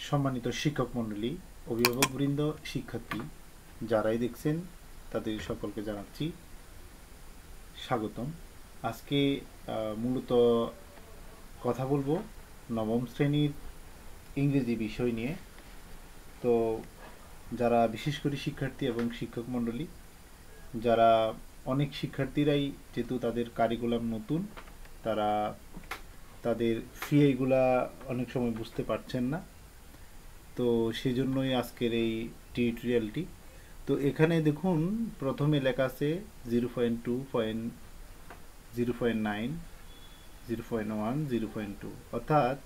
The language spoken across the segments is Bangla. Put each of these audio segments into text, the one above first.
সম্মানিত শিক্ষক মণ্ডলী, অভিভাবকবৃন্দ, শিক্ষার্থী যারাই দেখছেন তাদের সকলকে জানাচ্ছি স্বাগতম। আজকে মূলত কথা বলবো নবম শ্রেণীর ইংরেজি বিষয় নিয়ে। তো যারা বিশেষ করে শিক্ষার্থী এবং শিক্ষক মণ্ডলী, যারা অনেক শিক্ষার্থীরাই যেহেতু তাদের কারিকুলাম নতুন, তারা তাদের ফি এগুলা অনেক সময় বুঝতে পারছেন না। তো সেজন্যই আজকের এই টিউটোরিয়ালটি। তো এখানে দেখুন প্রথমে লেখা আছে 0.2, 0.9, 0.1, 0.2, অর্থাৎ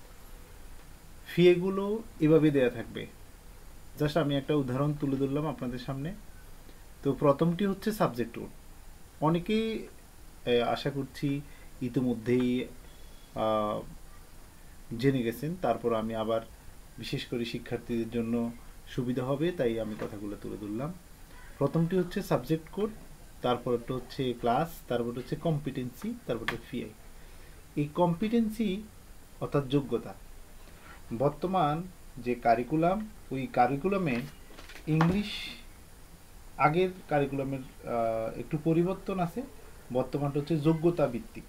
ফি এগুলো এভাবে দেয়া থাকবে। জাস্ট আমি একটা উদাহরণ তুলে ধরলাম আপনাদের সামনে। তো প্রথমটি হচ্ছে সাবজেক্ট কোড। অনেকেই আশা করছি ইতিমধ্যেই জেনে গেছেন, তারপর আমি আবার বিশেষ করে শিক্ষার্থীদের জন্য সুবিধা হবে তাই আমি কথাগুলো তুলে ধরলাম। প্রথমটি হচ্ছে সাবজেক্ট কোড, তারপরটা হচ্ছে ক্লাস, তারপর হচ্ছে কম্পিটেন্সি, তারপর ফিআই। এই কম্পিটেন্সি অর্থাৎ যোগ্যতা, বর্তমান যে কারিকুলাম, ওই কারিকুলামে ইংলিশ আগের কারিকুলামের একটু পরিবর্তন আছে। বর্তমানটা হচ্ছে যোগ্যতা ভিত্তিক,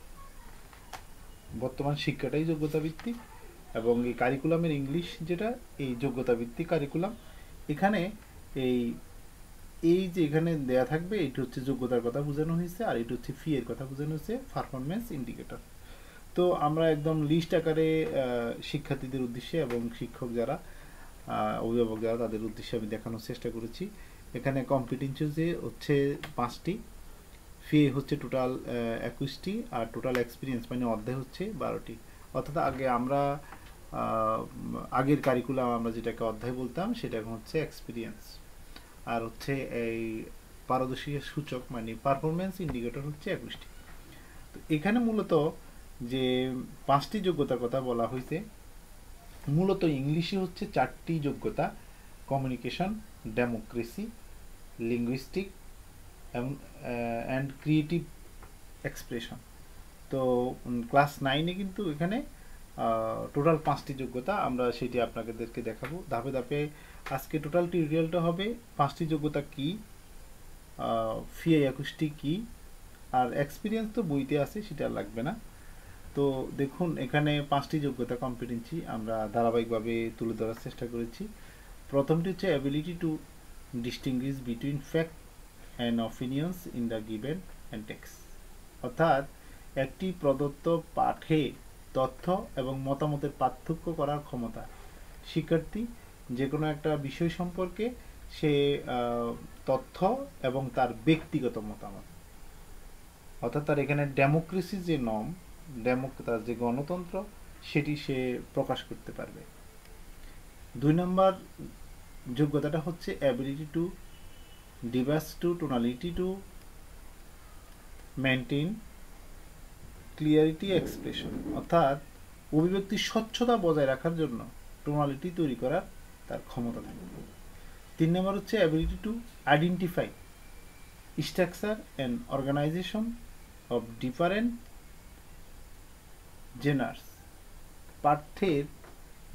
বর্তমান শিক্ষাটাই যোগ্যতা ভিত্তিক এবং এই কারিকুলামের ইংলিশ যেটা এই যোগ্যতা ভিত্তিক কারিকুলাম। এখানে এই যে এখানে দেয়া থাকবে এটি হচ্ছে যোগ্যতার কথা বোঝানো হয়েছে, আর এটি হচ্ছে ফি এর কথা বোঝানো হয়েছে, পারফরমেন্স ইন্ডিকেটর। তো আমরা একদম লিস্ট আকারে শিক্ষার্থীদের উদ্দেশ্যে এবং শিক্ষক যারা অভিভাবক যারা তাদের উদ্দেশ্যে আমি দেখানোর চেষ্টা করেছি। এখানে কম্পিটেন্সি হচ্ছে 5টি, ফি হচ্ছে টোটাল 21টি, আর টোটাল এক্সপিরিয়েন্স মানে অধ্যায় হচ্ছে 12টি। অর্থাৎ আগের কারিকুলাম আমরা যেটাকে অধ্যায় বলতাম সেটা এখন হচ্ছে এক্সপিরিয়েন্স। আর হচ্ছে এই পারদর্শিতার সূচক মানে পারফরমেন্স ইন্ডিকেটর হচ্ছে 21টি। তো এখানে মূলত যে 5টি যোগ্যতার কথা বলা হয়েছে, মূলত ইংলিশে হচ্ছে 4টি যোগ্যতা: communication, democracy, linguistic and creative expression. তো ক্লাস 9-এ কিন্তু এখানে টোটাল 5টি যোগ্যতা, আমরা সেটি আপনাদেরকে দেখাবো ধাপে ধাপে। আজকে টোটাল টিউটোরিয়ালটা হবে 5টি যোগ্যতা কি, ফি 21টি কি, আর এক্সপিরিয়েন্স তো বইতে আছে, সেটা লাগবে না। তো দেখুন এখানে 5টি যোগ্যতা কম্পিটেন্সি আমরা ধারাবাহিকভাবে তুলে ধরার চেষ্টা করেছি। প্রথমটি হচ্ছে ability two distinguish between fact and opinions in the given and text, অর্থাৎ একটি প্রদত্ত পাঠে তথ্য এবং মতামতের পার্থক্য করার ক্ষমতা। শিক্ষার্থী যে কোনো একটা বিষয় সম্পর্কে সে তথ্য এবং তার ব্যক্তিগত মতামত, অর্থাৎ তার এখানে ডেমোক্রেসি যে নর্ম, তার যে গণতন্ত্র, সেটি সে প্রকাশ করতে পারবে। 2 নম্বর যোগ্যতাটা হচ্ছে ability to diverse to tonality to maintain clarity expression, অর্থাৎ অভিব্যক্তির স্বচ্ছতা বজায় রাখার জন্য টোনালিটি তৈরি করার তার ক্ষমতা থাকবে। 3 নম্বর হচ্ছে ability to identify structure and organisation of different genres, পাঠ্যের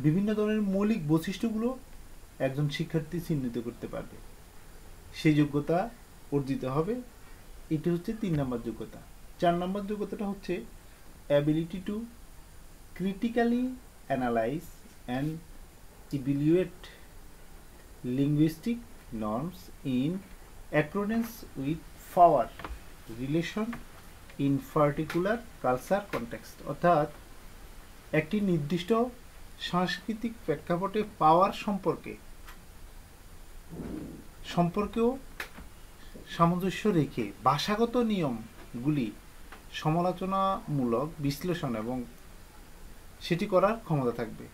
বিভিন্ন ধরনের মৌলিক বৈশিষ্ট্যগুলো একজন শিক্ষার্থী চিহ্নিত করতে পারবে, সেই যোগ্যতা অর্জিত হবে। এটি হচ্ছে 3 নম্বর যোগ্যতা। 4 নম্বর যোগ্যতাটা হচ্ছে ability two critically analyse and evaluate linguistic norms in accordance with power relation in particular culture context, অর্থাৎ একটি নির্দিষ্ট সাংস্কৃতিক প্রেক্ষাপটে পাওয়ার সম্পর্কেও সামঞ্জস্য রেখে ভাষাগত নিয়মগুলি সমালোচনামূলক বিশ্লেষণ এবং সেটি করার ক্ষমতা থাকবে।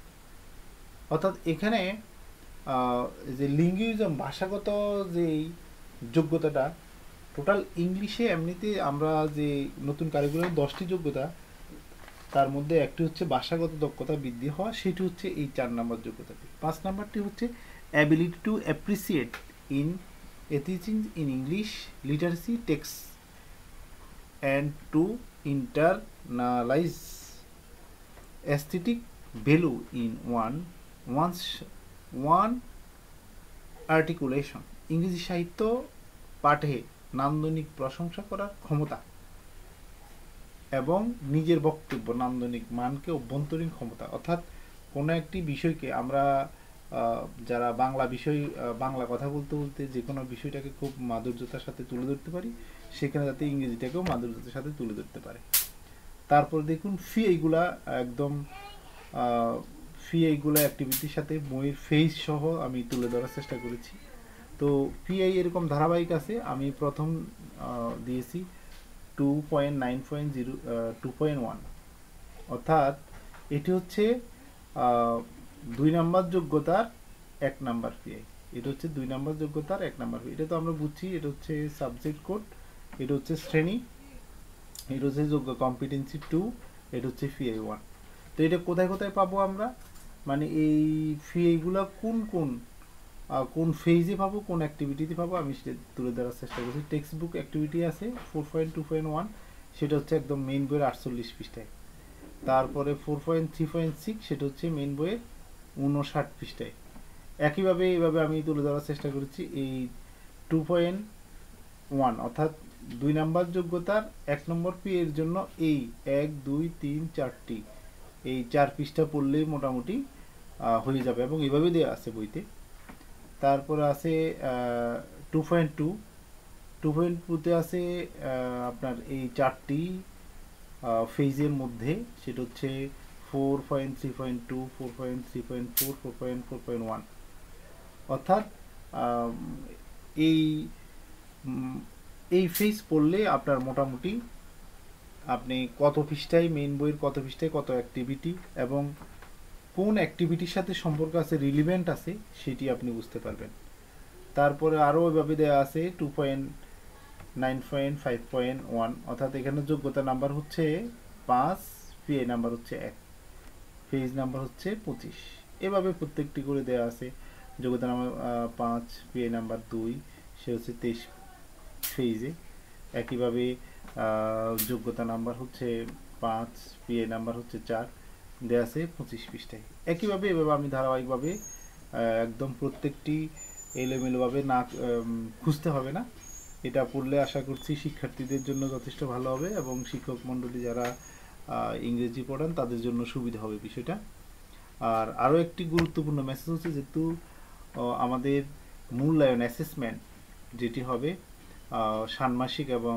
অর্থাৎ এখানে যে লিঙ্গুইজম, ভাষাগত যে যোগ্যতাটা টোটাল ইংলিশে এমনিতে আমরা যে নতুন কারিকুলাম 10টি যোগ্যতা, তার মধ্যে একটি হচ্ছে ভাষাগত দক্ষতা বৃদ্ধি হওয়া, সেটি হচ্ছে এই 4 নম্বর যোগ্যতাটি। 5 নম্বরটি হচ্ছে অ্যাবিলিটি টু অ্যাপ্রিসিয়েট ইন এথিচিং in English literacy text and to internalise aesthetic value in one's one, articulation, ইংরেজি সাহিত্য পাঠে নান্দনিক প্রশংসা করার ক্ষমতা এবং নিজের বক্তব্য নান্দনিক মানকে অভ্যন্তরীণ ক্ষমতা, অর্থাৎ কোনো একটি বিষয়কে আমরা যারা বাংলা বিষয় বাংলা কথা বলতে বলতে যে কোনো বিষয়টাকে খুব মাধুর্যতার সাথে তুলে ধরতে পারি, সেখানে যাতে ইংরেজিটাকেও মাধুর্যতার সাথে তুলে ধরতে পারে। তারপর দেখুন ফি, এইগুলা একদম এইগুলো অ্যাক্টিভিটির সাথে বইয়ের ফেজ সহ আমি তুলে ধরার চেষ্টা করেছি। তো পিআই এরকম ধারাবাহিক আছে। আমি প্রথম দিয়েছি 2.9.0 2.1, অর্থাৎ এটি হচ্ছে 2 নম্বর যোগ্যতার 1 নম্বর পিআই। এটা হচ্ছে 2 নম্বর যোগ্যতার 1 নম্বর পিআই। এটা তো আমরা বুঝছি, এটা হচ্ছে সাবজেক্ট কোড, এটা হচ্ছে শ্রেণী, এটা হচ্ছে যোগ্য কম্পিটেন্সি 2, এটা হচ্ছে পিআই 1। তো এটা কোথায় কোথায় পাবো আমরা, মানে এই পিআইগুলো কোন ফেজে পাবো, কোন অ্যাক্টিভিটিতে পাবো, আমি সেটা তুলে ধরার চেষ্টা করছি। টেক্সট বুক অ্যাক্টিভিটি আছে 4.2.1, সেটা হচ্ছে একদম মেইন বইয়ের 48 পৃষ্ঠায়। তারপরে 4.3.6, সেটা হচ্ছে মেইন বইয়ের 59 পৃষ্ঠায়। একইভাবে এইভাবে আমি তুলে ধরার চেষ্টা করেছি এই 2.1, অর্থাৎ 2 নম্বর যোগ্যতার 1 নম্বর পি এর জন্য এই 1, 2, 3, 4টি এই 4 পৃষ্ঠা পড়লেই মোটামুটি হয়ে যাবে, এবং এভাবে দেওয়া আছে বইতে। তারপরে আছে 2.2তে আছে আপনার এই 4টি ফেজের মধ্যে, সেটা হচ্ছে 4.3.2, 4.3.4, 4.4.1, অর্থাৎ এই ফেজ পড়লে আপনার মোটামুটি আপনি কত পৃষ্ঠায় মেইন বইয়ের কত পৃষ্ঠায় কত অ্যাক্টিভিটি এবং কোন অ্যাক্টিভিটির সাথে সম্পর্ক আছে, রিলিভেন্ট আছে, সেটি আপনি বুঝতে পারবেন। তারপরে আরও এভাবে দেওয়া আছে 2.9.5.1, অর্থাৎ এখানে যোগ্যতা নাম্বার হচ্ছে 5, পিআই নাম্বার হচ্ছে 1, পেজ নাম্বার হচ্ছে 25। এভাবে প্রত্যেকটি করে দেওয়া আছে। যোগ্যতা নাম্বার 5, পিআই নাম্বার 2, সে হচ্ছে 23 ফেজে। একইভাবে যোগ্যতা নাম্বার হচ্ছে 5, পিআই নাম্বার হচ্ছে 4, দেওয়া আছে 25 পৃষ্ঠায়। একইভাবে এভাবে আমি ধারাবাহিকভাবে একদম প্রত্যেকটি এলোমেলোভাবে না খুঁজতে হবে না, এটা পড়লে আশা করছি শিক্ষার্থীদের জন্য যথেষ্ট ভালো হবে এবং শিক্ষক মণ্ডলী যারা ইংরেজি পড়ান তাদের জন্য সুবিধা হবে বিষয়টা। আর আরও একটি গুরুত্বপূর্ণ মেসেজ হচ্ছে, যেহেতু আমাদের মূল্যায়ন অ্যাসেসমেন্ট যেটি হবে ষান্মাসিক এবং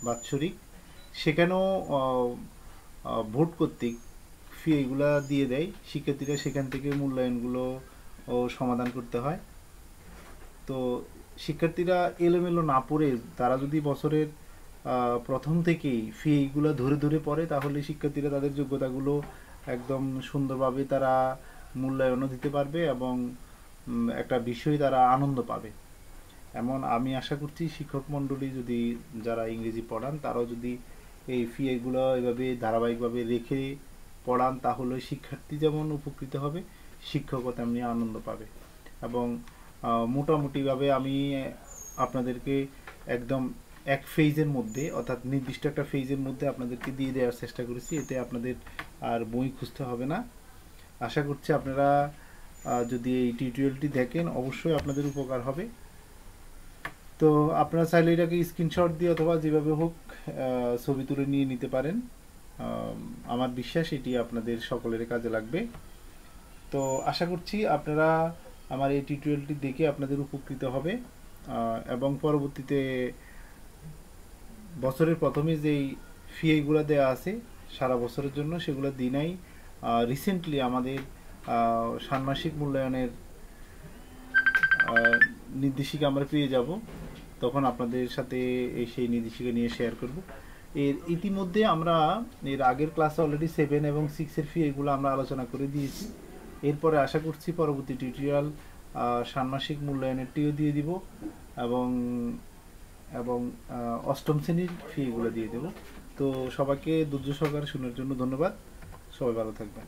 বাৎসরিক, সেখানেও ভোট কর্তৃক ফি এগুলা দিয়ে দেয়, শিক্ষার্থীরা সেখান থেকে মূল্যায়নগুলো সমাধান করতে হয়। তো শিক্ষার্থীরা এলোমেলো না পড়ে তারা যদি বছরের প্রথম থেকেই ফি এইগুলো ধরে ধরে পড়ে, তাহলে শিক্ষার্থীরা তাদের যোগ্যতাগুলো একদম সুন্দরভাবে তারা মূল্যায়নও দিতে পারবে এবং একটা বিষয় তারা আনন্দ পাবে। এমন আমি আশা করছি শিক্ষক মণ্ডলী যদি যারা ইংরেজি পড়ান তারাও যদি এই ফি এগুলো এভাবে ধারাবাহিকভাবে রেখে পড়ান, তাহলে শিক্ষার্থী যেমন উপকৃত হবে, শিক্ষকও তেমনি আনন্দ পাবে। এবং মোটামুটিভাবে আমি আপনাদেরকে একদম এক ফেজের মধ্যে, অর্থাৎ নির্দিষ্ট একটা ফেজের মধ্যে আপনাদেরকে দিয়ে দেওয়ার চেষ্টা করেছি, এতে আপনাদের আর বই খুঁজতে হবে না। আশা করছি আপনারা যদি এই টিউটোরিয়ালটি দেখেন অবশ্যই আপনাদের উপকার হবে। তো আপনারা চাইলে এটাকে স্ক্রিনশট দিয়ে অথবা যেভাবে হোক ছবি তুলে নিয়ে নিতে পারেন। আমার বিশ্বাস এটি আপনাদের সকলের কাজে লাগবে। তো আশা করছি আপনারা আমার এই টিউটোরিয়ালটি দেখে আপনাদের উপকৃত হবে এবং পরবর্তীতে বছরের প্রথমে যেই ফিগুলো দেওয়া আছে সারা বছরের জন্য, সেগুলো দিনাই রিসেন্টলি আমাদের ষান্মাসিক মূল্যায়নের নির্দেশিকা আমরা পেয়ে যাব, তখন আপনাদের সাথে সেই নির্দেশিকা নিয়ে শেয়ার করব। এর ইতিমধ্যে আমরা এর আগের ক্লাসে অলরেডি 7 এবং 6-এর ফি এগুলো আমরা আলোচনা করে দিয়েছি। এরপরে আশা করছি পরবর্তী টিউটোরিয়াল ষান্মাসিক মূল্যায়নেরটিও দিয়ে দিব এবং অষ্টম শ্রেণীর ফি এগুলো দিয়ে দেব। তো সবাইকে ধৈর্য সহকারে শোনার জন্য ধন্যবাদ। সবাই ভালো থাকবেন।